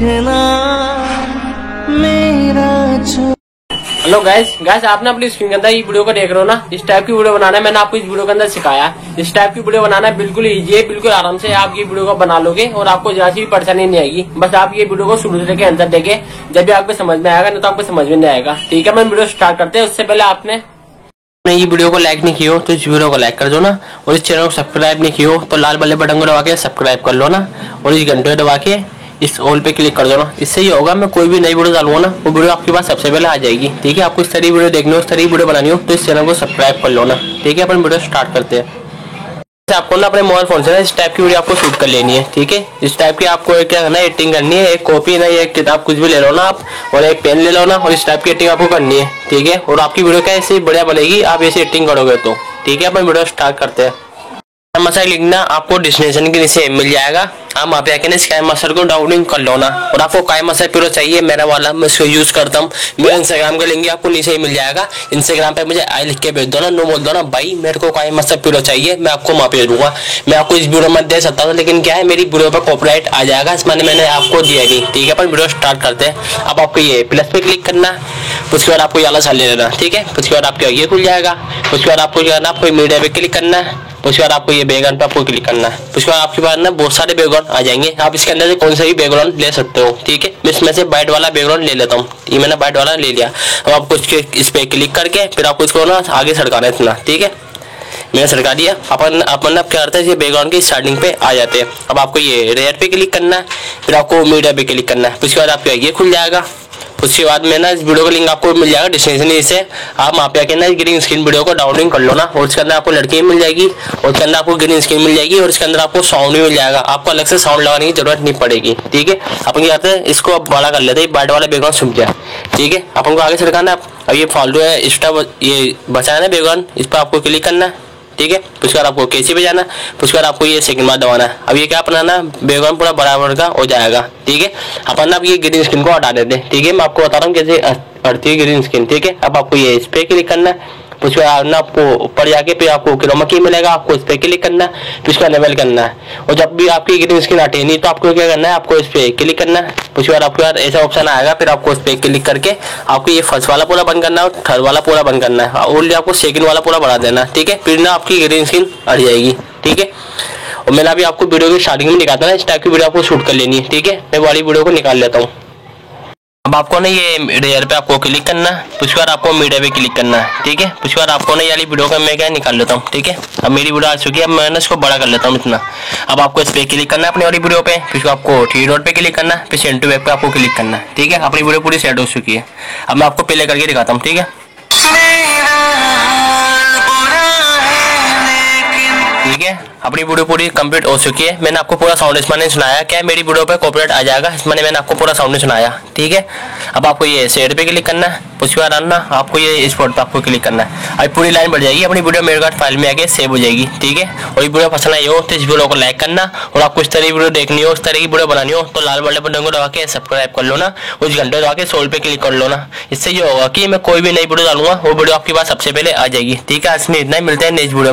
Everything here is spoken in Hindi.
देखना मेरा। हेलो गाइस आपने अपनी स्क्रीन के अंदर ये वीडियो को देख रहे हो ना। इस टाइप की वीडियो बनाना है मैंने आपको इस वीडियो के अंदर सिखाया है। इस टाइप की वीडियो बनाना है बिल्कुल इजी है, बिल्कुल आराम से आप ये वीडियो को बना लोगे और आपको जरा सी भी परेशानी नहीं आएगी। बस आप ये वीडियो को शुरू से लेकर अंदर देखे, जब भी आपको समझ में आएगा नहीं तो आपको समझ में नहीं आएगा। ठीक है, मैं वीडियो स्टार्ट करते हैं। उससे पहले आपने ये वीडियो को लाइक नहीं किया हो तो इस वीडियो को लाइक कर दो ना, और इस चैनल को सब्सक्राइब नहीं किया हो तो लाल वाले बटन को दबा के सब्सक्राइब कर लो ना, और इस घंटे दबा के इस ऑल पे क्लिक कर दो ना। इससे ही होगा मैं कोई भी नई वीडियो डालूंगा ना वो वीडियो आपके पास सबसे पहले आ जाएगी। ठीक है, आपको इस तरह वीडियो देखनी हो, इस तरह वीडियो बनानी हो तो इस चैनल को सब्सक्राइब कर लो ना। ठीक है, अपन वीडियो स्टार्ट करते हैं। आपको ना अपने मोबाइल फोन से ना इस टाइप की वीडियो आपको शूट कर लेनी है। ठीक है, इस टाइप की आपको क्या करना है, एडिटिंग करनी है। एक कॉपी ना एक किताब कुछ भी ले लो ना आप, और एक पेन ले लो ना, और इस टाइप की एडिटिंग आपको करनी है। ठीक है, और आपकी वीडियो क्या ऐसे बढ़िया बनेगी आप ऐसे एडिटिंग करोगे तो। ठीक है, अपन वीडियो स्टार्ट करते हैं। मसाला लिखना आपको डिस्क्रिप्शन के नीचे मिल जाएगा। आप वहाँ पे आके स्काई मास्टर को डाउनलोड कर लो ना, और आपको काई मास्टर प्रो चाहिए मेरा वाला, मैं इसको यूज करता हूँ। मेरा इंस्टाग्राम का लिंक आपको नीचे ही मिल जाएगा। इंस्टाग्राम पे मुझे आई लिख के भेज दो ना, नो बोल दो ना भाई मेरे को काई मास्टर प्रो चाहिए, मैं आपको वहाँ भेज दूंगा। मैं आपको इस वीडियो में दे सकता हूँ, लेकिन क्या है मेरी वीडियो पर कॉपीराइट आ जाएगा, इस माने मैंने आपको दिया गई। ठीक है, अपन वीडियो स्टार्ट करते हैं। अब आपको ये प्लस पे क्लिक करना, उसके बाद आपको ये सा ले लेना। ठीक है, उसके बाद आपका ये खुल जाएगा। उसके बाद आपको क्या करना, आपको मीडिया पे क्लिक करना है। उसके बाद आपको ये बैकग्राउंड पे आपको क्लिक करना है। उसके बाद आपके पास ना बहुत सारे बैकग्राउंड आ जाएंगे, आप इसके अंदर से कौन सा भी बैकग्राउंड ले सकते हो। ठीक है, मैं इसमें से वाइट वाला बैकग्राउंड ले लेता हूँ। ये मैंने वाइट वाला ले लिया। अब आपको इस पे क्लिक करके फिर आपको इसको ना आगे सरकाना है इतना। ठीक है, मैंने सरका दिया। अपन अब क्या करते हैं, ये बैकग्राउंड की स्टार्टिंग पे आ जाते हैं। अब आपको ये रेयर पे क्लिक करना है, फिर आपको मीडिया पे क्लिक करना है। उसके बाद आपका ये खुल जाएगा। उसके बाद में ना इस वीडियो का लिंक आपको मिल जाएगा डिस्क्रिप्शन से, आप वहाँ पे आके ना ग्रीन स्क्रीन वीडियो को डाउनलोड कर लो ना, और उसके अंदर आपको लड़की मिल जाएगी, और उसके अंदर आपको ग्रीन स्क्रीन मिल जाएगी, और इसके अंदर आपको साउंड भी मिल जाएगा। आपको अलग से साउंड लगाने की जरूरत नहीं पड़ेगी। ठीक है, अपन क्या करते हैं, इसको अब बड़ा कर लेते हैं, वाइट वाला बैकग्राउंड छुप जाए। ठीक है, अपन को आगे सरकाना। अब ये फालतू है एक्स्ट्रा ये बचाना है बैकग्राउंड, इस पर आपको क्लिक करना है। ठीक है, उसके बाद आपको कैसे पे जाना, उसके बाद आपको ये सेकंड बार दबाना है। अब ये क्या अपना ना बैकग्राउंड पूरा बराबर का हो जाएगा। ठीक है, अपन अब ये ग्रीन स्क्रीन को हटा देते हैं। ठीक है, मैं आपको बता रहा हूँ कैसे हटती है ग्रीन स्क्रीन। ठीक है, अब आपको ये इस पे क्लिक करना है। उसके बाद ना आपको ऊपर जाके फिर आपको क्रोमा की मिलेगा, आपको इस पे क्लिक करना है, फिर उसका लेवल करना है। और जब भी आपकी ग्रीन स्क्रीन हटे नहीं तो आपको क्या करना है, आपको इस पे क्लिक करना है। उसके बाद आपके पास ऐसा ऑप्शन आएगा, फिर आपको इस पे क्लिक करके आपको ये फर्स्ट वाला पूरा बंद करना है और थर्ड वाला पूरा बंद करना है, और आपको सेकंड वाला पूरा बढ़ा देना है। ठीक है, फिर ना आपकी ग्रीन स्क्रीन हट जाएगी। ठीक है, और मैंने अभी आपको वीडियो की स्टार्टिंग में दिखाता ना, इस टाइप की वीडियो आपको शूट कर लेनी है। ठीक है, मैं वाली वीडियो को निकाल लेता हूँ। अब आपको ना ये रेयर पे आपको क्लिक करना है, उसके बाद आपको मीडिया पे क्लिक करना है। ठीक है, उसके बाद आपको ना ये वाली वीडियो का मैं क्या निकाल लेता हूँ। ठीक है, अब मेरी वीडियो आ चुकी है, अब मैं ना इसको बड़ा कर लेता हूँ इतना। अब आपको इस पे क्लिक करना है अपनी वाली वीडियो पे, फिर आपको थ्री डॉट पे क्लिक करना है, फिर सेंड टू बैक पे आपको क्लिक करना है। ठीक है, अपनी वीडियो पूरी सेट हो चुकी है। अब मैं आपको प्ले करके दिखाता हूँ। ठीक है, ठीक है, अपनी वीडियो पूरी कंप्लीट हो चुकी है। मैंने आपको पूरा साउंड इसमें सुनाया, क्या मेरी वीडियो पे कॉपीराइट आ जाएगा, इसमें मैंने आपको पूरा साउंड सुनाया। ठीक है, अब आपको ये शेयर पे क्लिक करना है, उसके बाद आना आपको ये स्पॉट पे आपको क्लिक करना है। अब पूरी लाइन बढ़ जाएगी, अपनी वीडियो मेरे कार्ड फाइल में आके सेव हो जाएगी। ठीक है, और ये वीडियो पसंद आई हो तो इस वीडियो को लाइक करना, और आपको इस तरह की वीडियो देखनी हो, इस तरह की वीडियो बनानी हो तो लाल वाले बटन को दबा के सब्सक्राइब कर लो ना, उस घंटे दबा के सोल पे क्लिक कर लो ना। इससे ये होगा कि मैं कोई भी नई वीडियो डालूंगा वो वीडियो आपके पास सबसे पहले आ जाएगी। ठीक है, आज में इतना ही, मिलते हैं नेक्स्ट वीडियो में।